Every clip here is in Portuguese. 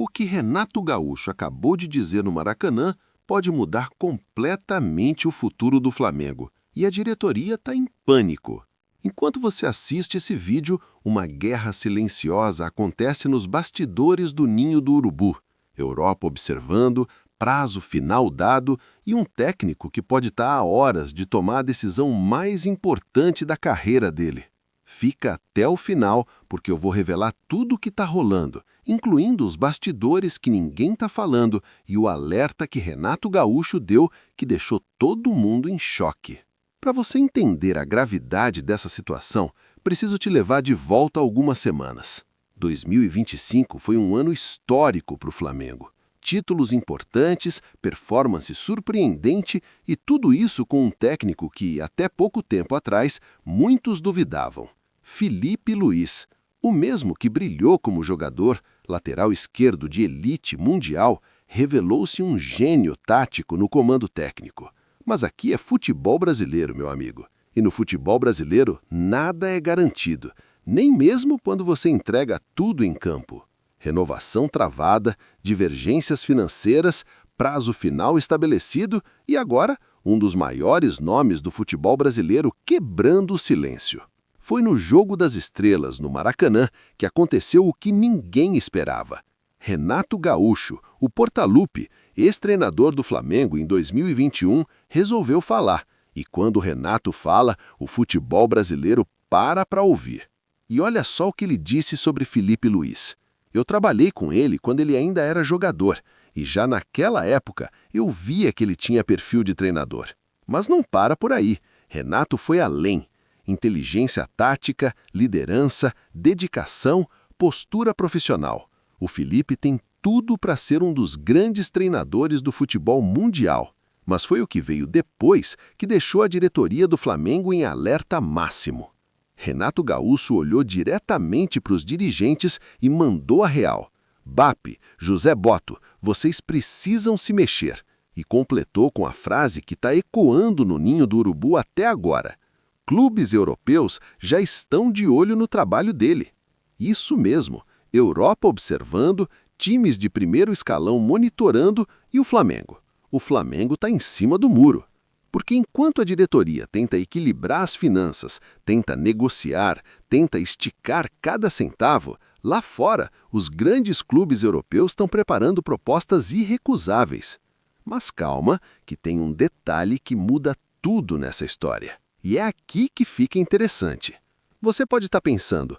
O que Renato Gaúcho acabou de dizer no Maracanã pode mudar completamente o futuro do Flamengo. E a diretoria está em pânico. Enquanto você assiste esse vídeo, uma guerra silenciosa acontece nos bastidores do Ninho do Urubu. Europa observando, prazo final dado e um técnico que pode estar a horas de tomar a decisão mais importante da carreira dele. Fica até o final, porque eu vou revelar tudo o que está rolando, incluindo os bastidores que ninguém está falando e o alerta que Renato Gaúcho deu que deixou todo mundo em choque. Para você entender a gravidade dessa situação, preciso te levar de volta algumas semanas. 2025 foi um ano histórico para o Flamengo. Títulos importantes, performance surpreendente e tudo isso com um técnico que, até pouco tempo atrás, muitos duvidavam. Filipe Luís, o mesmo que brilhou como jogador, lateral esquerdo de elite mundial, revelou-se um gênio tático no comando técnico. Mas aqui é futebol brasileiro, meu amigo. E no futebol brasileiro, nada é garantido, nem mesmo quando você entrega tudo em campo. Renovação travada, divergências financeiras, prazo final estabelecido e agora um dos maiores nomes do futebol brasileiro quebrando o silêncio. Foi no Jogo das Estrelas, no Maracanã, que aconteceu o que ninguém esperava. Renato Gaúcho, o Portaluppi, ex-treinador do Flamengo em 2021, resolveu falar. E quando o Renato fala, o futebol brasileiro para ouvir. E olha só o que ele disse sobre Filipe Luís. Eu trabalhei com ele quando ele ainda era jogador, e já naquela época eu via que ele tinha perfil de treinador. Mas não para por aí. Renato foi além. Inteligência tática, liderança, dedicação, postura profissional. O Filipe tem tudo para ser um dos grandes treinadores do futebol mundial. Mas foi o que veio depois que deixou a diretoria do Flamengo em alerta máximo. Renato Gaúcho olhou diretamente para os dirigentes e mandou a real. BAP, José Botto, vocês precisam se mexer. E completou com a frase que está ecoando no Ninho do Urubu até agora. Clubes europeus já estão de olho no trabalho dele. Isso mesmo, Europa observando, times de primeiro escalão monitorando e o Flamengo. O Flamengo está em cima do muro. Porque enquanto a diretoria tenta equilibrar as finanças, tenta negociar, tenta esticar cada centavo, lá fora os grandes clubes europeus estão preparando propostas irrecusáveis. Mas calma, que tem um detalhe que muda tudo nessa história. E é aqui que fica interessante. Você pode estar pensando,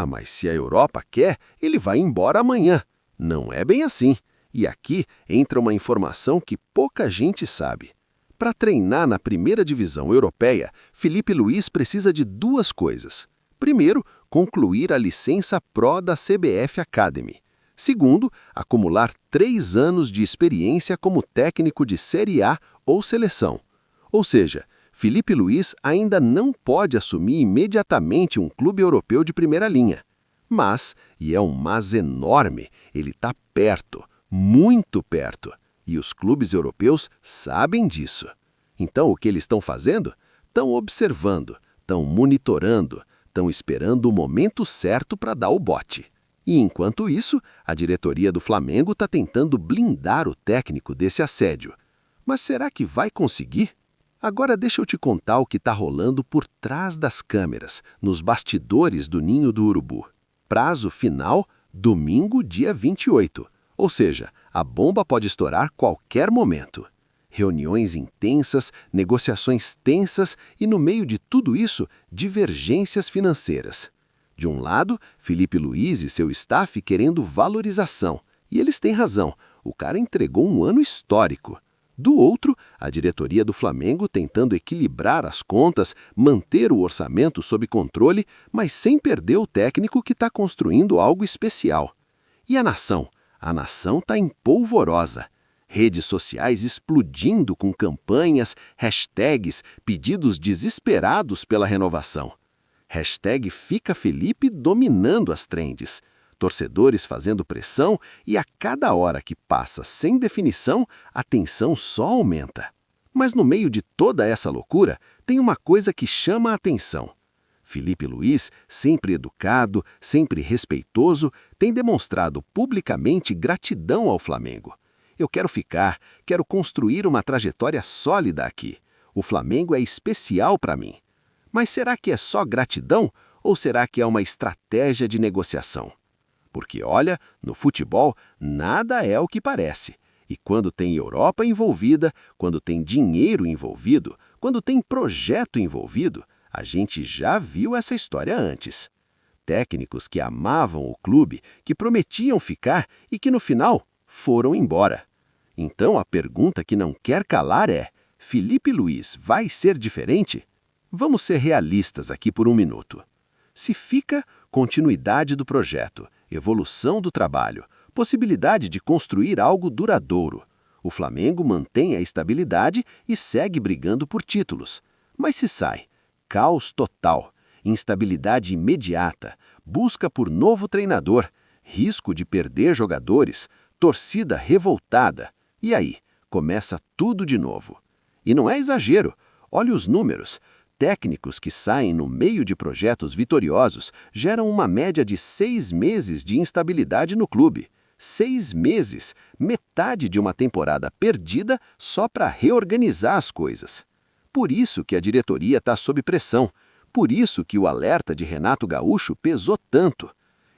mas se a Europa quer, ele vai embora amanhã. Não é bem assim. E aqui entra uma informação que pouca gente sabe. Para treinar na primeira divisão europeia, Filipe Luís precisa de duas coisas. Primeiro, concluir a licença Pro da CBF Academy. Segundo, acumular 3 anos de experiência como técnico de Série A ou seleção. Ou seja, Filipe Luís ainda não pode assumir imediatamente um clube europeu de primeira linha. Mas, e é um mas enorme, ele está perto, muito perto. E os clubes europeus sabem disso. Então, o que eles estão fazendo? Estão observando, estão monitorando, estão esperando o momento certo para dar o bote. E, enquanto isso, a diretoria do Flamengo está tentando blindar o técnico desse assédio. Mas será que vai conseguir? Agora deixa eu te contar o que está rolando por trás das câmeras, nos bastidores do Ninho do Urubu. Prazo final, domingo, dia 28. Ou seja, a bomba pode estourar qualquer momento. Reuniões intensas, negociações tensas e, no meio de tudo isso, divergências financeiras. De um lado, Filipe Luís e seu staff querendo valorização. E eles têm razão, o cara entregou um ano histórico. Do outro, a diretoria do Flamengo tentando equilibrar as contas, manter o orçamento sob controle, mas sem perder o técnico que está construindo algo especial. E a nação? A nação está em polvorosa. Redes sociais explodindo com campanhas, hashtags, pedidos desesperados pela renovação. Hashtag Fica Felipe dominando as trends. Torcedores fazendo pressão e a cada hora que passa sem definição, a tensão só aumenta. Mas no meio de toda essa loucura, tem uma coisa que chama a atenção. Felipe Luís, sempre educado, sempre respeitoso, tem demonstrado publicamente gratidão ao Flamengo. Eu quero ficar, quero construir uma trajetória sólida aqui. O Flamengo é especial para mim. Mas será que é só gratidão ou será que é uma estratégia de negociação? Porque, olha, no futebol, nada é o que parece. E quando tem Europa envolvida, quando tem dinheiro envolvido, quando tem projeto envolvido, a gente já viu essa história antes. Técnicos que amavam o clube, que prometiam ficar e que no final foram embora. Então a pergunta que não quer calar é: Felipe Luís vai ser diferente? Vamos ser realistas aqui por um minuto. Se fica, continuidade do projeto, evolução do trabalho, possibilidade de construir algo duradouro. O Flamengo mantém a estabilidade e segue brigando por títulos. Mas se sai, caos total, instabilidade imediata, busca por novo treinador, risco de perder jogadores, torcida revoltada. E aí, começa tudo de novo. E não é exagero, olhe os números. Técnicos que saem no meio de projetos vitoriosos geram uma média de 6 meses de instabilidade no clube. 6 meses, metade de uma temporada perdida só para reorganizar as coisas. Por isso que a diretoria está sob pressão. Por isso que o alerta de Renato Gaúcho pesou tanto.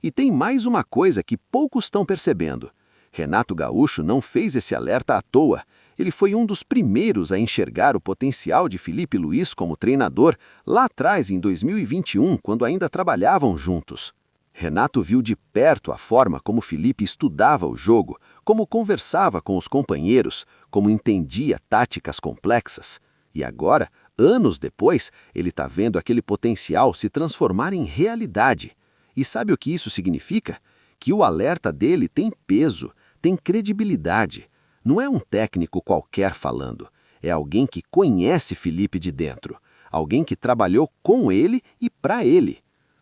E tem mais uma coisa que poucos estão percebendo. Renato Gaúcho não fez esse alerta à toa. Ele foi um dos primeiros a enxergar o potencial de Felipe Luís como treinador lá atrás, em 2021, quando ainda trabalhavam juntos. Renato viu de perto a forma como Felipe estudava o jogo, como conversava com os companheiros, como entendia táticas complexas. E agora, anos depois, ele está vendo aquele potencial se transformar em realidade. E sabe o que isso significa? Que o alerta dele tem peso, tem credibilidade. Não é um técnico qualquer falando, é alguém que conhece Felipe de dentro, alguém que trabalhou com ele e para ele.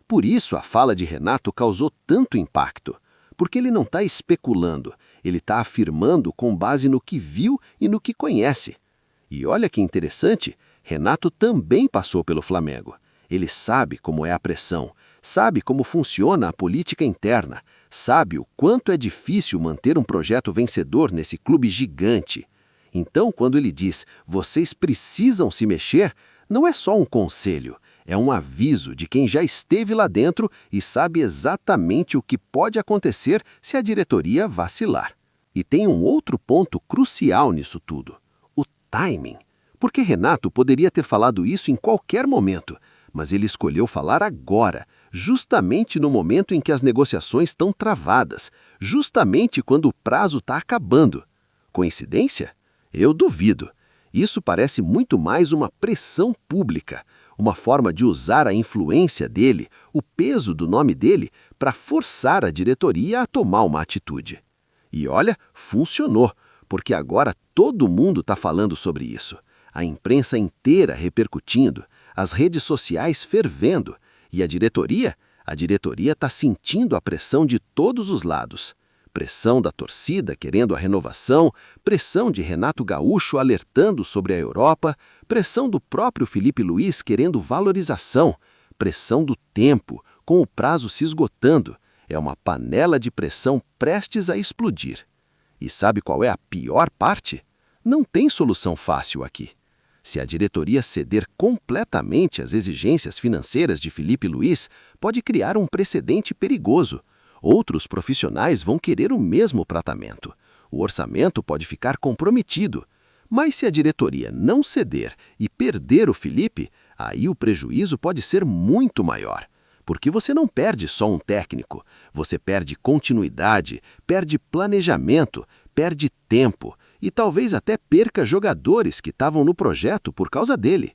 Por isso a fala de Renato causou tanto impacto, porque ele não está especulando, ele está afirmando com base no que viu e no que conhece. E olha que interessante, Renato também passou pelo Flamengo. Ele sabe como é a pressão, sabe como funciona a política interna, sabe o quanto é difícil manter um projeto vencedor nesse clube gigante. Então, quando ele diz, vocês precisam se mexer, não é só um conselho, é um aviso de quem já esteve lá dentro e sabe exatamente o que pode acontecer se a diretoria vacilar. E tem um outro ponto crucial nisso tudo, o timing. Porque Renato poderia ter falado isso em qualquer momento, mas ele escolheu falar agora, justamente no momento em que as negociações estão travadas, justamente quando o prazo está acabando. Coincidência? Eu duvido. Isso parece muito mais uma pressão pública, uma forma de usar a influência dele, o peso do nome dele, para forçar a diretoria a tomar uma atitude. E olha, funcionou, porque agora todo mundo está falando sobre isso. A imprensa inteira repercutindo, as redes sociais fervendo, e a diretoria? A diretoria está sentindo a pressão de todos os lados. Pressão da torcida querendo a renovação, pressão de Renato Gaúcho alertando sobre a Europa, pressão do próprio Felipe Luís querendo valorização, pressão do tempo, com o prazo se esgotando. É uma panela de pressão prestes a explodir. E sabe qual é a pior parte? Não tem solução fácil aqui. Se a diretoria ceder completamente às exigências financeiras de Felipe Luís, pode criar um precedente perigoso. Outros profissionais vão querer o mesmo tratamento. O orçamento pode ficar comprometido. Mas se a diretoria não ceder e perder o Felipe, aí o prejuízo pode ser muito maior. Porque você não perde só um técnico, você perde continuidade, perde planejamento, perde tempo. E talvez até perca jogadores que estavam no projeto por causa dele.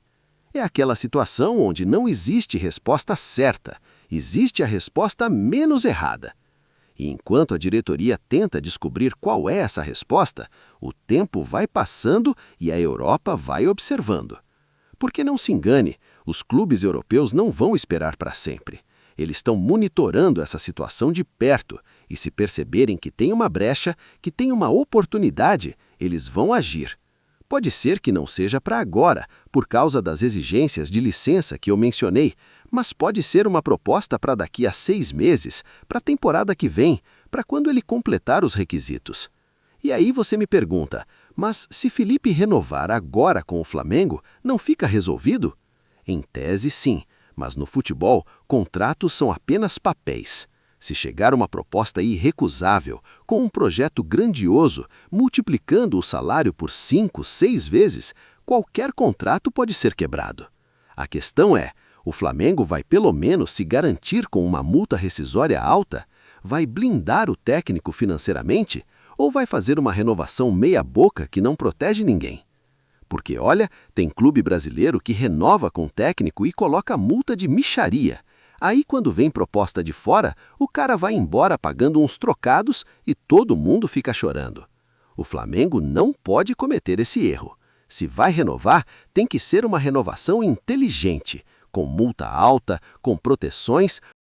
É aquela situação onde não existe resposta certa, existe a resposta menos errada. E enquanto a diretoria tenta descobrir qual é essa resposta, o tempo vai passando e a Europa vai observando. Porque não se engane, os clubes europeus não vão esperar para sempre. Eles estão monitorando essa situação de perto e se perceberem que tem uma brecha, que tem uma oportunidade, eles vão agir. Pode ser que não seja para agora, por causa das exigências de licença que eu mencionei, Mas pode ser uma proposta para daqui a 6 meses, para a temporada que vem, para quando ele completar os requisitos. E aí você me pergunta, mas se Felipe renovar agora com o Flamengo, não fica resolvido? Em tese, sim, mas no futebol, contratos são apenas papéis. Se chegar uma proposta irrecusável, com um projeto grandioso, multiplicando o salário por 5, 6 vezes, qualquer contrato pode ser quebrado. A questão é, o Flamengo vai pelo menos se garantir com uma multa rescisória alta? Vai blindar o técnico financeiramente? Ou vai fazer uma renovação meia-boca que não protege ninguém? Porque, olha, tem clube brasileiro que renova com o técnico e coloca multa de mixaria. Aí, quando vem proposta de fora, o cara vai embora pagando uns trocados e todo mundo fica chorando. O Flamengo não pode cometer esse erro. Se vai renovar, tem que ser uma renovação inteligente, com multa alta, com proteções,